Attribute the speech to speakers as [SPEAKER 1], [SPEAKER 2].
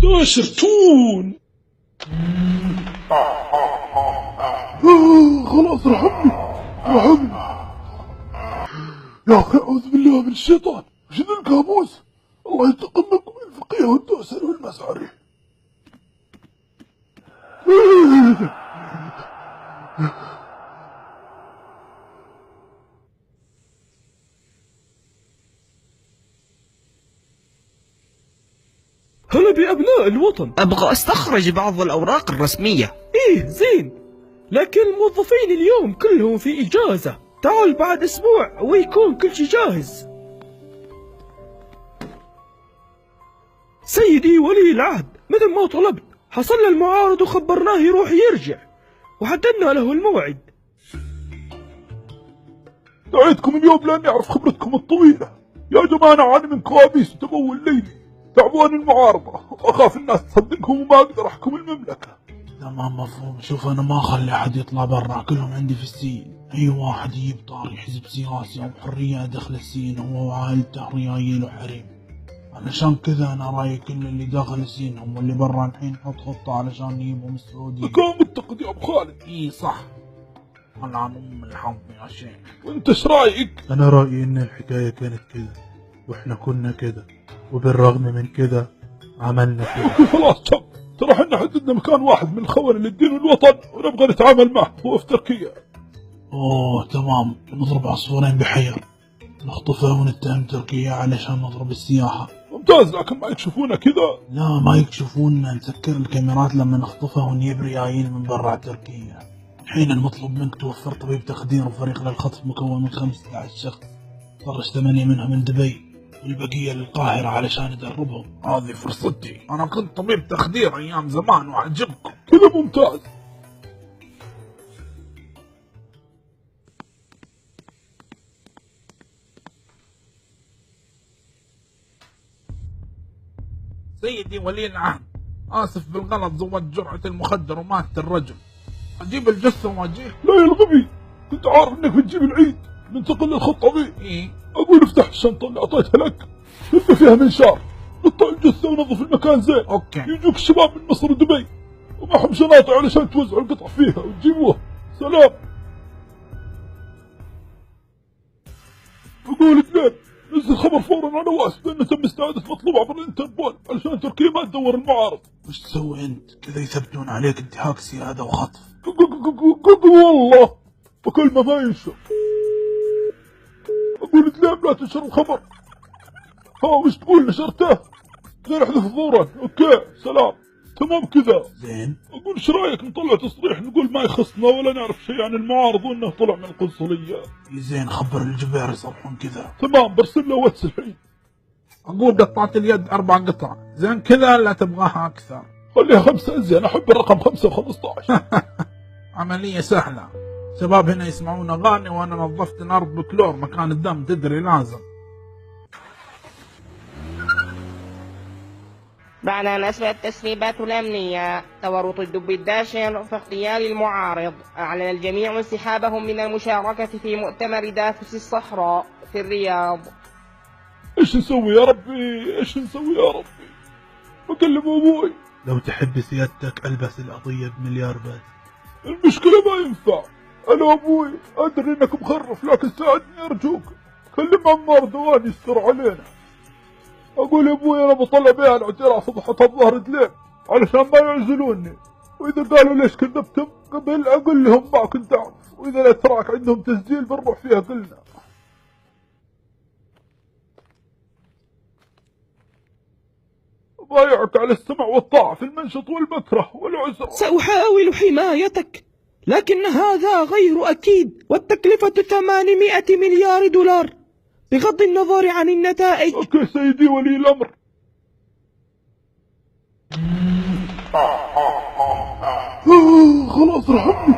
[SPEAKER 1] داشرتون. خلاص رحمني يا أخي، أعوذ بالله من الشيطان. وش ذا الكابوس؟ الله ينتقم منكم الفقيه والدوسر والمساري.
[SPEAKER 2] هلا بأبناء الوطن.
[SPEAKER 3] أبغى أستخرج بعض الأوراق الرسمية.
[SPEAKER 2] إيه زين، لكن الموظفين اليوم كلهم في إجازة. تعال بعد أسبوع ويكون كل شي جاهز. سيدي ولي العهد، مثل ما طلبت حصلنا المعارض وخبرناه يروح يرجع، وحددنا له الموعد.
[SPEAKER 1] دعيتكم اليوم لأني أعرف خبرتكم الطويلة. يا جماعة أنا أعاني من كوابيس وتمول ليلي، تعبان المعارضة، وأخاف الناس تصدقهم وما أقدر أحكم المملكة.
[SPEAKER 4] تمام مفهوم. شوف أنا ما أخلي أحد يطلع برا، كلهم عندي في السجن. أي واحد يجيب طاري حزب سياسي أو حرية داخل السجن هو وعائلته ريايل وحريم. علشان كذا أنا رأيي كل اللي داخل السجن هم اللي برا الحين نحط خطة علشان نجيبهم السعودية.
[SPEAKER 1] كان متقد يا أبو خالد.
[SPEAKER 4] إي صح، أنا عن الحظ يا شيخ.
[SPEAKER 1] وأنت إيش رأيك؟
[SPEAKER 5] أنا رأيي إن الحكاية كانت كده وإحنا كنا كده، وبالرغم من كده عملنا كده.
[SPEAKER 1] خلاص ترى احنا حددنا مكان واحد من الخونة للدين والوطن ونبغى نتعامل معه، هو في تركيا.
[SPEAKER 4] أوه تمام، نضرب عصفورين بحجر، نخطفه ونتهم تركيا علشان نضرب السياحة.
[SPEAKER 1] ممتاز، لكن ما يكشفونا كذا.
[SPEAKER 4] لا ما يكشفوننا، نسكر الكاميرات لما نخطفه ونجيب ريايين من برا تركيا. الحين المطلوب منك توفر طبيب تخدير وفريق للخطف مكون من 15 شخص، طرش 8 منهم من دبي والبقية للقاهرة علشان يدربهم. هذه فرصتي، أنا كنت طبيب تخدير أيام زمان وأعجبكم.
[SPEAKER 1] كذا ممتاز.
[SPEAKER 4] سيدي ولي العهد، آسف بالغلط زودت جرعة المخدر ومات الرجل. أجيب الجثة وأجيب.
[SPEAKER 1] لا يا الغبي، كنت عارف انك بتجيب العيد. ننتقل للخطة ذي.
[SPEAKER 4] إيه؟
[SPEAKER 1] اقول افتح الشنطة اللي اعطيتها لك، شد فيها منشار، قطع الجثة ونظف المكان زين.
[SPEAKER 4] أوكي.
[SPEAKER 1] يجوك الشباب من مصر ودبي ومعهم شناطع علشان توزعوا القطع فيها وتجيبوها. سلام. اقول اثنين، نزل خبر فورا على واسف بأنه تم استعادة مطلوب عبر الانتربول علشان تركيا ما تدور المعارض.
[SPEAKER 4] وش تسوي أنت؟ كذا يثبتون عليك انتهاك سيادة وخطف.
[SPEAKER 1] والله وكل ما ينشر. اقول اثنين، لا تنشر الخبر. ها وش تقول؟ نشرته؟ زين احذف ظهورا. اوكي سلام. تمام كذا.
[SPEAKER 4] زين.
[SPEAKER 1] اقول ايش رايك نطلع تصريح نقول ما يخصنا ولا نعرف شيء عن المعارض وانه طلع من القنصلية.
[SPEAKER 4] زين، خبر الجبير يصرحون كذا.
[SPEAKER 1] تمام، برسل له واتس الحين.
[SPEAKER 4] أقول قطعة اليد 4 قطع، زين كذا لا تبغاها أكثر؟
[SPEAKER 1] خليها 5 زين، احب الرقم 5 و15.
[SPEAKER 4] عملية سهلة، شباب هنا يسمعون أغاني وأنا نظفت الأرض بكلور مكان الدم، تدري لازم.
[SPEAKER 6] بعد أن أسفرت التسريبات الأمنية تورط الدب الداشر في اغتيال المعارض، أعلن الجميع انسحابهم من المشاركة في مؤتمر دافوس الصحراء في الرياض.
[SPEAKER 1] ايش نسوي يا ربي؟ ايش نسوي يا ربي؟ بكلم ابوي.
[SPEAKER 5] لو تحب سيادتك البس القضية بمليار بس.
[SPEAKER 1] المشكلة ما ينفع. انا ابوي ادري انك مخرف، لكن ساعدني ارجوك. كلم عمار دوان يستر علينا. اقول يا ابوي انا بطلع بيها الاعتراف فضحت الظهر دليل علشان ما يعزلوني، واذا قالوا ليش كذبتم قبل اقول لهم ما كنت اعرف، واذا الاتراك عندهم تسجيل بنروح فيها قلنا. بايعك على السمع والطاعة في المنشط والمكره والعسر.
[SPEAKER 2] سأحاول حمايتك، لكن هذا غير أكيد، والتكلفة 800 مليار دولار بغض النظر عن النتائج.
[SPEAKER 1] اوكي سيدي ولي الامر. خلاص رحمني.